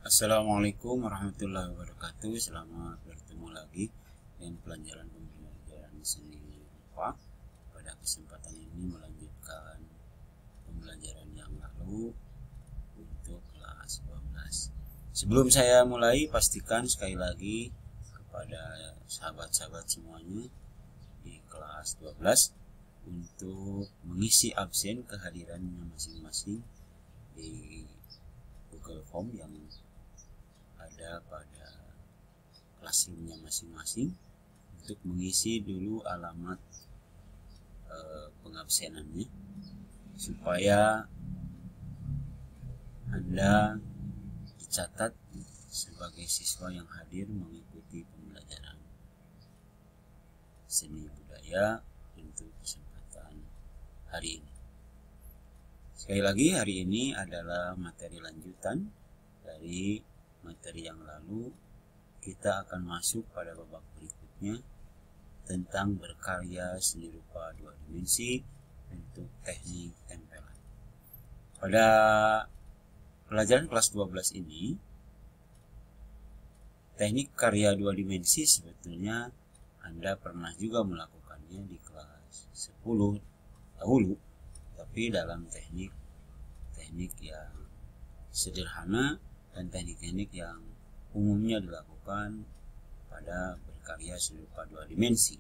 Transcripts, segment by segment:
Assalamualaikum warahmatullahi wabarakatuh. Selamat bertemu lagi dengan pembelajaran seni rupa. Pada kesempatan ini melanjutkan pembelajaran yang lalu untuk kelas 12. Sebelum saya mulai, pastikan sekali lagi kepada sahabat-sahabat semuanya di kelas 12 untuk mengisi absen kehadirannya masing-masing di Google Form yang ada pada classroomnya masing-masing, untuk mengisi dulu alamat pengabsenannya supaya Anda dicatat sebagai siswa yang hadir mengikuti pembelajaran seni budaya untuk kesempatan hari ini. Sekali lagi, hari ini adalah materi lanjutan dari materi yang lalu. Kita akan masuk pada babak berikutnya tentang berkarya seni rupa 2 dimensi untuk teknik tempelan. Pada pelajaran kelas 12 ini, teknik karya 2 dimensi sebetulnya Anda pernah juga melakukannya di kelas 10 dahulu, tapi dalam teknik yang sederhana dan teknik-teknik yang umumnya dilakukan pada berkarya seni rupa 2 dimensi.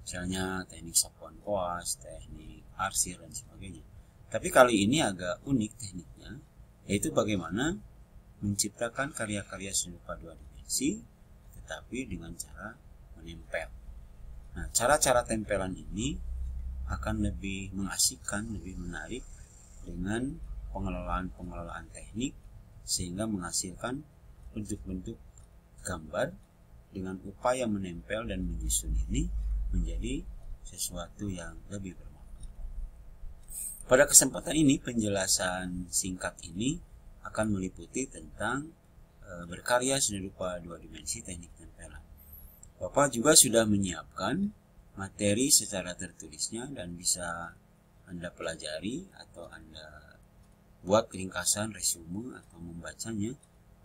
Misalnya teknik sapuan koas, teknik arsir, dan sebagainya. Tapi kali ini agak unik tekniknya, yaitu bagaimana menciptakan karya-karya seni rupa 2 dimensi tetapi dengan cara menempel. Nah, cara-cara tempelan ini akan lebih mengasihkan, lebih menarik dengan pengelolaan teknik, sehingga menghasilkan bentuk-bentuk gambar dengan upaya menempel dan menyusun ini menjadi sesuatu yang lebih bermakna. Pada kesempatan ini, penjelasan singkat ini akan meliputi tentang berkarya seni rupa 2 dimensi teknik tempelan. Bapak juga sudah menyiapkan materi secara tertulisnya dan bisa Anda pelajari atau Anda buat ringkasan resume atau membacanya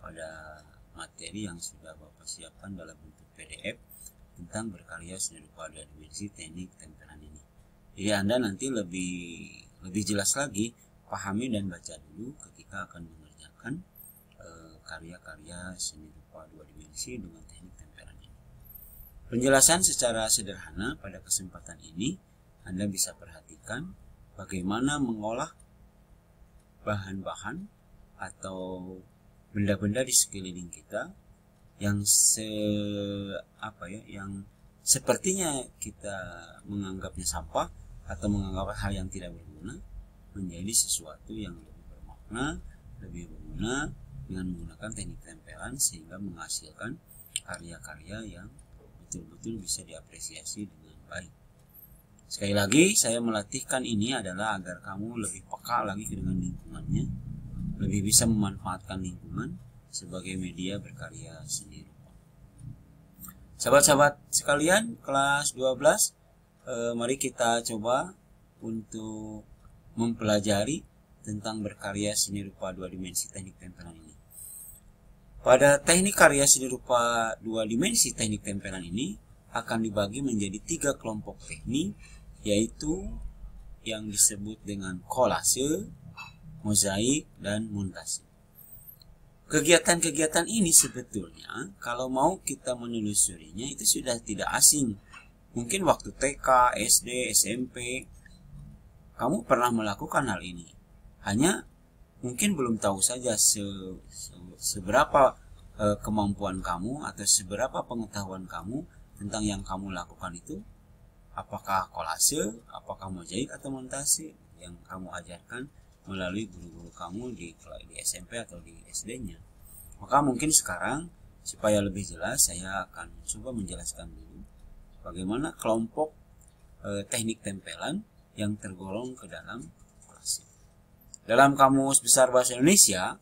pada materi yang sudah Bapak siapkan dalam bentuk PDF tentang berkarya seni rupa 2 dimensi teknik tempelan ini. Jadi Anda nanti lebih jelas lagi pahami dan baca dulu ketika akan mengerjakan karya-karya seni rupa 2 dimensi dengan teknik tempelan ini. Penjelasan secara sederhana pada kesempatan ini, Anda bisa perhatikan bagaimana mengolah bahan-bahan atau benda-benda di sekeliling kita yang yang sepertinya kita menganggapnya sampah atau menganggap hal yang tidak berguna menjadi sesuatu yang lebih bermakna, lebih berguna dengan menggunakan teknik tempelan, sehingga menghasilkan karya-karya yang betul-betul bisa diapresiasi dengan baik. Sekali lagi, saya melatihkan ini adalah agar kamu lebih peka lagi dengan lingkungannya, lebih bisa memanfaatkan lingkungan sebagai media berkarya seni rupa. Sahabat-sahabat sekalian, kelas 12, mari kita coba untuk mempelajari tentang berkarya seni rupa 2 dimensi teknik tempelan ini. Pada teknik karya seni rupa 2 dimensi teknik tempelan ini akan dibagi menjadi 3 kelompok teknik, yaitu yang disebut dengan kolase, mozaik, dan montase. Kegiatan-kegiatan ini sebetulnya kalau mau kita menelusurinya itu sudah tidak asing. Mungkin waktu TK, SD, SMP kamu pernah melakukan hal ini. Hanya mungkin belum tahu saja seberapa kemampuan kamu atau seberapa pengetahuan kamu tentang yang kamu lakukan itu. Apakah kolase, apakah mozaik, atau montase yang kamu ajarkan melalui guru-guru kamu di SMP atau di SD-nya. Maka mungkin sekarang supaya lebih jelas saya akan coba menjelaskan dulu bagaimana kelompok teknik tempelan yang tergolong ke dalam kolase. Dalam Kamus Besar Bahasa Indonesia,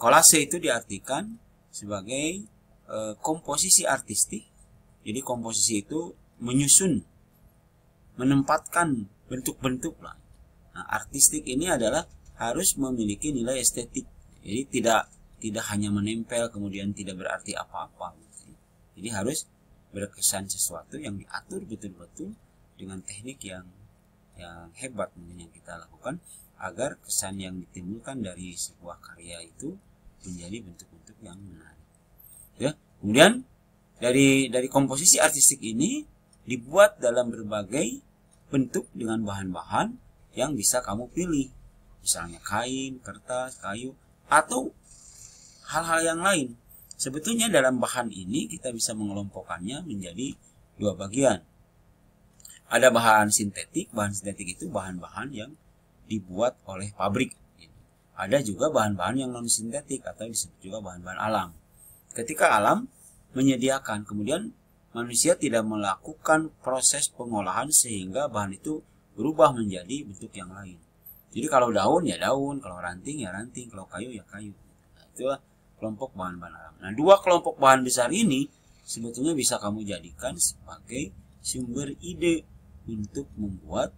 kolase itu diartikan sebagai komposisi artistik. Jadi komposisi itu menyusun, menempatkan bentuk-bentuk lah. Nah, artistik ini adalah harus memiliki nilai estetik. Jadi tidak hanya menempel kemudian tidak berarti apa-apa. Jadi harus berkesan sesuatu yang diatur betul-betul dengan teknik yang hebat mungkin yang kita lakukan, agar kesan yang ditimbulkan dari sebuah karya itu menjadi bentuk-bentuk yang menarik. Ya, kemudian dari komposisi artistik ini dibuat dalam berbagai bentuk dengan bahan-bahan yang bisa kamu pilih, misalnya kain, kertas, kayu, atau hal-hal yang lain. Sebetulnya dalam bahan ini kita bisa mengelompokkannya menjadi dua bagian. Ada bahan sintetik. Bahan sintetik itu bahan-bahan yang dibuat oleh pabrik. Ada juga bahan-bahan yang non sintetik atau disebut juga bahan-bahan alam. Ketika alam menyediakan, kemudian manusia tidak melakukan proses pengolahan sehingga bahan itu berubah menjadi bentuk yang lain. Jadi kalau daun ya daun, kalau ranting ya ranting, kalau kayu ya kayu. Nah, itulah kelompok bahan-bahan alam. Nah, dua kelompok bahan besar ini sebetulnya bisa kamu jadikan sebagai sumber ide untuk membuat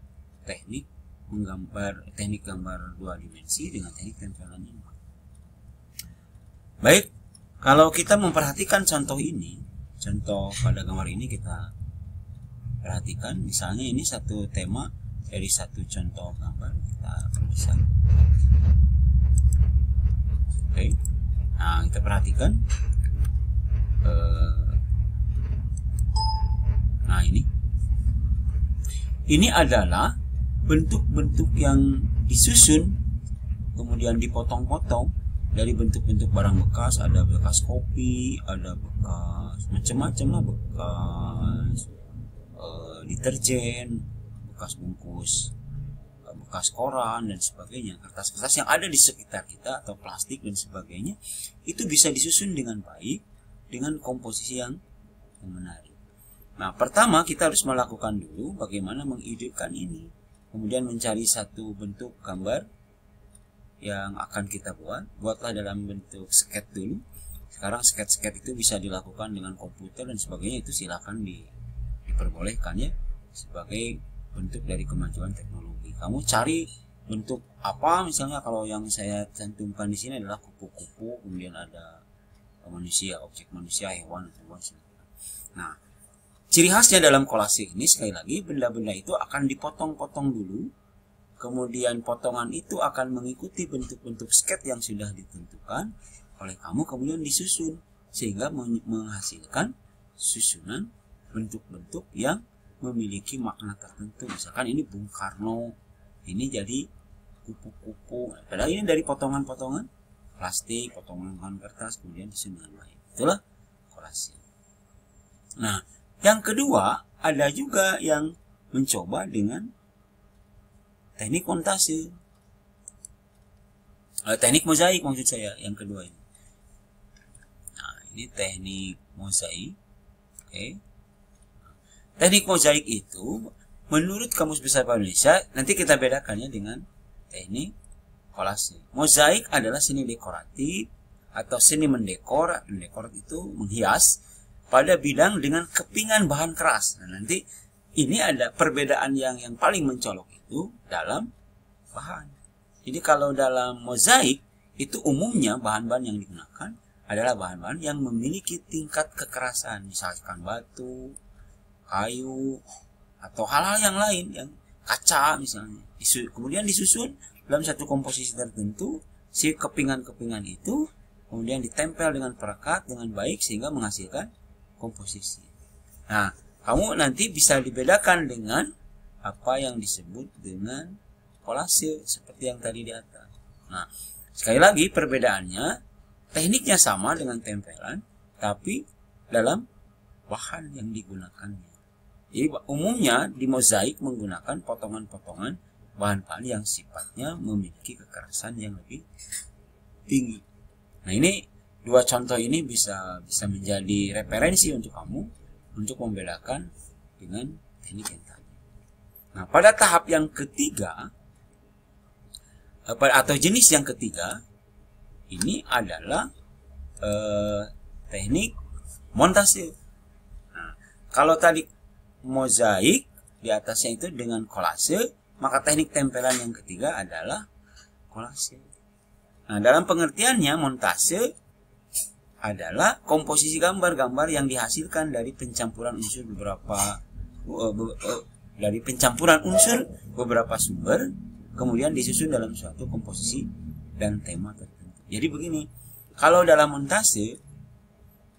teknik gambar dua dimensi dengan teknik tempelan ini. Baik, kalau kita memperhatikan contoh ini, contoh pada gambar ini kita perhatikan, misalnya ini satu tema dari satu contoh gambar, kita perbesar. Oke. Nah, kita perhatikan. Nah, ini adalah bentuk-bentuk yang disusun kemudian dipotong-potong dari bentuk-bentuk barang bekas. Ada bekas kopi, ada bekas macam-macam lah, bekas deterjen, bekas bungkus, bekas koran dan sebagainya, kertas-kertas yang ada di sekitar kita atau plastik dan sebagainya, itu bisa disusun dengan baik dengan komposisi yang menarik. Nah, pertama kita harus melakukan dulu bagaimana mengidekan ini, kemudian mencari satu bentuk gambar yang akan kita buatlah dalam bentuk sket dulu. Sekarang sket-sket itu bisa dilakukan dengan komputer dan sebagainya, itu silakan diperbolehkan ya, sebagai bentuk dari kemajuan teknologi. Kamu cari bentuk apa, misalnya kalau yang saya cantumkan di sini adalah kupu-kupu, kemudian ada manusia, objek manusia, hewan, Nah, ciri khasnya dalam kolase ini sekali lagi benda-benda itu akan dipotong-potong dulu, kemudian potongan itu akan mengikuti bentuk-bentuk sket yang sudah ditentukan oleh kamu, kemudian disusun sehingga menghasilkan susunan bentuk-bentuk yang memiliki makna tertentu. Misalkan ini Bung Karno, ini jadi kupu-kupu, padahal ini dari potongan-potongan plastik, potongan kertas, kemudian disusun dengan baik. Itulah kolase. Nah, yang kedua, ada juga yang mencoba dengan teknik montase, teknik mozaik maksud saya, yang kedua ini. Nah, ini teknik mozaik. Oke. Teknik mozaik itu menurut Kamus Besar Bahasa Indonesia, nanti kita bedakannya dengan teknik kolase. Mozaik adalah seni dekoratif atau seni mendekor. Mendekor itu menghias pada bidang dengan kepingan bahan keras. Nah, nanti ini ada perbedaan yang paling mencolok itu dalam bahan. Jadi kalau dalam mozaik itu umumnya bahan-bahan yang digunakan adalah bahan-bahan yang memiliki tingkat kekerasan, misalkan batu, kayu, atau hal-hal yang lain, yang kaca misalnya. Kemudian disusun dalam satu komposisi tertentu, si kepingan-kepingan itu kemudian ditempel dengan perekat dengan baik sehingga menghasilkan komposisi. Nah, kamu nanti bisa dibedakan dengan apa yang disebut dengan kolase seperti yang tadi di atas. Nah, sekali lagi perbedaannya, tekniknya sama dengan tempelan, tapi dalam bahan yang digunakannya. Jadi umumnya di mozaik menggunakan potongan-potongan bahan-bahan yang sifatnya memiliki kekerasan yang lebih tinggi. Nah, ini dua contoh ini bisa menjadi referensi untuk kamu untuk membedakan dengan teknik yang tadi. Nah, pada tahap yang ketiga atau jenis yang ketiga ini adalah teknik montase. Nah, kalau tadi mozaik di atasnya itu dengan kolase, maka teknik tempelan yang ketiga adalah kolase. Nah, dalam pengertiannya montase adalah komposisi gambar-gambar yang dihasilkan dari pencampuran unsur beberapa sumber, kemudian disusun dalam suatu komposisi dan tema tertentu. Jadi begini, kalau dalam montase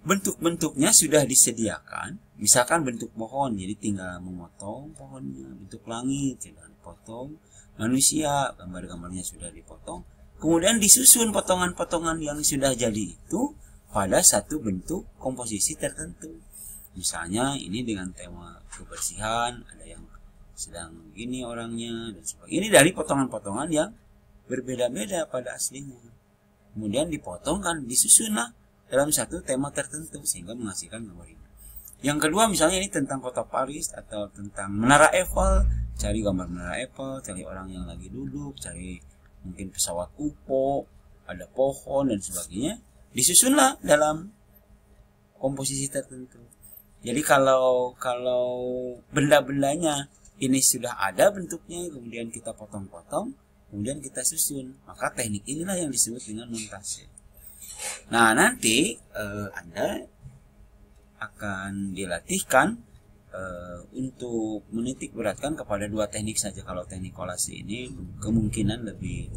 bentuk-bentuknya sudah disediakan, misalkan bentuk pohon, jadi tinggal memotong pohonnya, bentuk langit tinggal dipotong, manusia gambar-gambarnya sudah dipotong, kemudian disusun potongan-potongan yang sudah jadi itu pada satu bentuk komposisi tertentu. Misalnya ini dengan tema kebersihan, ada yang sedang begini orangnya dan sebagainya. Ini dari potongan-potongan yang berbeda-beda pada aslinya. Kemudian dipotongkan, disusunlah dalam satu tema tertentu sehingga menghasilkan gambar ini. Yang kedua misalnya ini tentang kota Paris atau tentang Menara Eiffel, cari gambar Menara Eiffel, cari orang yang lagi duduk, cari mungkin pesawat UFO, ada pohon dan sebagainya. Disusunlah dalam komposisi tertentu. Jadi kalau benda-bendanya ini sudah ada bentuknya, kemudian kita potong-potong, kemudian kita susun, maka teknik inilah yang disebut dengan montase. Nah, nanti Anda akan dilatihkan untuk menitik beratkan kepada dua teknik saja. Kalau teknik kolase ini kemungkinan lebih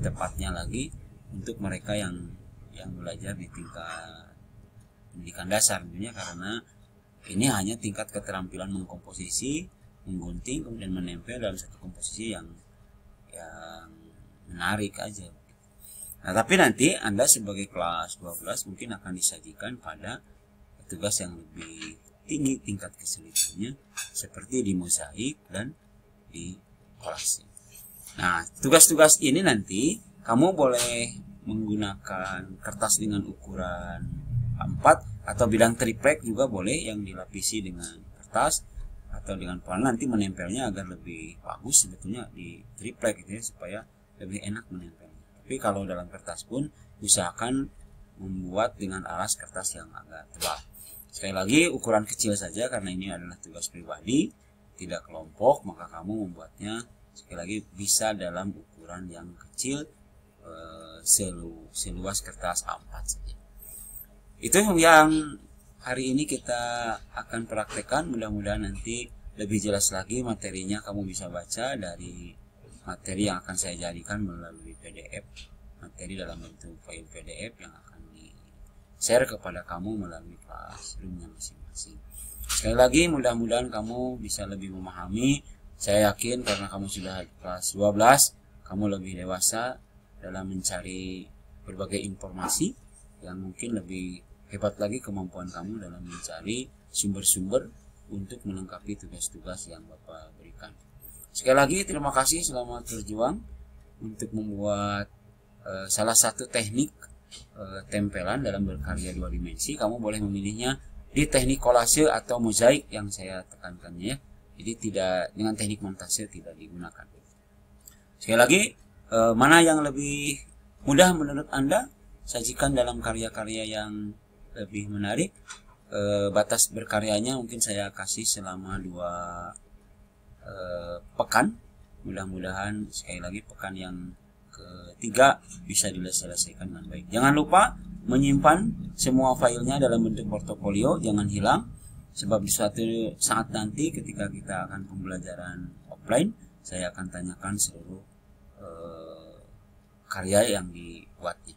tepatnya lagi untuk mereka yang belajar di tingkat pendidikan dasar tentunya, karena ini hanya tingkat keterampilan mengkomposisi, menggunting, kemudian menempel dalam satu komposisi yang menarik aja. Nah, tapi nanti Anda sebagai kelas 12 mungkin akan disajikan pada tugas yang lebih tinggi tingkat kesulitannya, seperti di mozaik dan di kolase. Nah, tugas-tugas ini nanti kamu boleh menggunakan kertas dengan ukuran A4 atau bidang triplek juga boleh, yang dilapisi dengan kertas atau dengan pewarna, nanti menempelnya agar lebih bagus sebetulnya di triplek gitu ya, supaya lebih enak menempelnya. Tapi kalau dalam kertas pun usahakan membuat dengan alas kertas yang agak tebal. Sekali lagi ukuran kecil saja karena ini adalah tugas pribadi, tidak kelompok, maka kamu membuatnya sekali lagi bisa dalam ukuran yang kecil, seluas kertas A4 saja. Itu yang hari ini kita akan praktekkan. Mudah-mudahan nanti lebih jelas lagi materinya kamu bisa baca dari materi yang akan saya jadikan melalui PDF, materi dalam bentuk file PDF yang akan di-share kepada kamu melalui classroom-nya masing-masing. Sekali lagi mudah-mudahan kamu bisa lebih memahami. Saya yakin karena kamu sudah kelas 12, kamu lebih dewasa dalam mencari berbagai informasi, yang mungkin lebih hebat lagi kemampuan kamu dalam mencari sumber-sumber untuk melengkapi tugas-tugas yang Bapak berikan. Sekali lagi terima kasih, selamat berjuang untuk membuat salah satu teknik tempelan dalam berkarya dua dimensi. Kamu boleh memilihnya di teknik kolase atau mozaik yang saya tekankannya ya. Jadi tidak, dengan teknik montase tidak digunakan. Sekali lagi, mana yang lebih mudah menurut Anda? Sajikan dalam karya-karya yang lebih menarik. Batas berkaryanya mungkin saya kasih selama 2 pekan. Mudah-mudahan sekali lagi pekan yang ketiga bisa diselesaikan dengan baik. Jangan lupa menyimpan semua filenya dalam bentuk portofolio, jangan hilang. Sebab di suatu saat nanti ketika kita akan pembelajaran offline, saya akan tanyakan seluruh karya yang dibuatnya.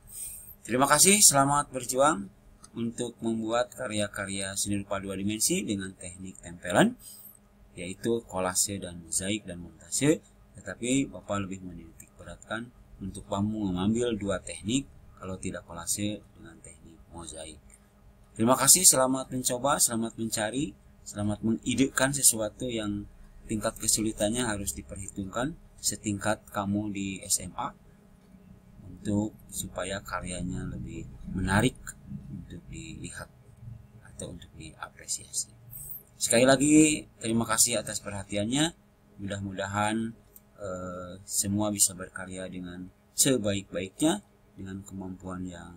Terima kasih, selamat berjuang untuk membuat karya-karya seni rupa 2 dimensi dengan teknik tempelan, yaitu kolase dan mozaik dan montase. Tetapi Bapak lebih menitik beratkan untuk kamu mengambil 2 teknik, kalau tidak kolase dengan teknik mozaik. Terima kasih, selamat mencoba, selamat mencari, selamat mengidekan sesuatu yang tingkat kesulitannya harus diperhitungkan setingkat kamu di SMA, untuk supaya karyanya lebih menarik untuk dilihat atau untuk diapresiasi. Sekali lagi terima kasih atas perhatiannya. Mudah-mudahan semua bisa berkarya dengan sebaik-baiknya dengan kemampuan yang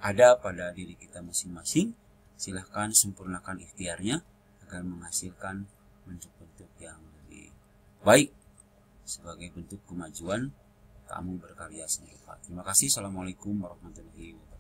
ada pada diri kita masing-masing. Silahkan sempurnakan ikhtiarnya agar menghasilkan bentuk-bentuk yang lebih baik sebagai bentuk kemajuan kamu berkarya seni rupa. Terima kasih. Assalamualaikum warahmatullahi wabarakatuh.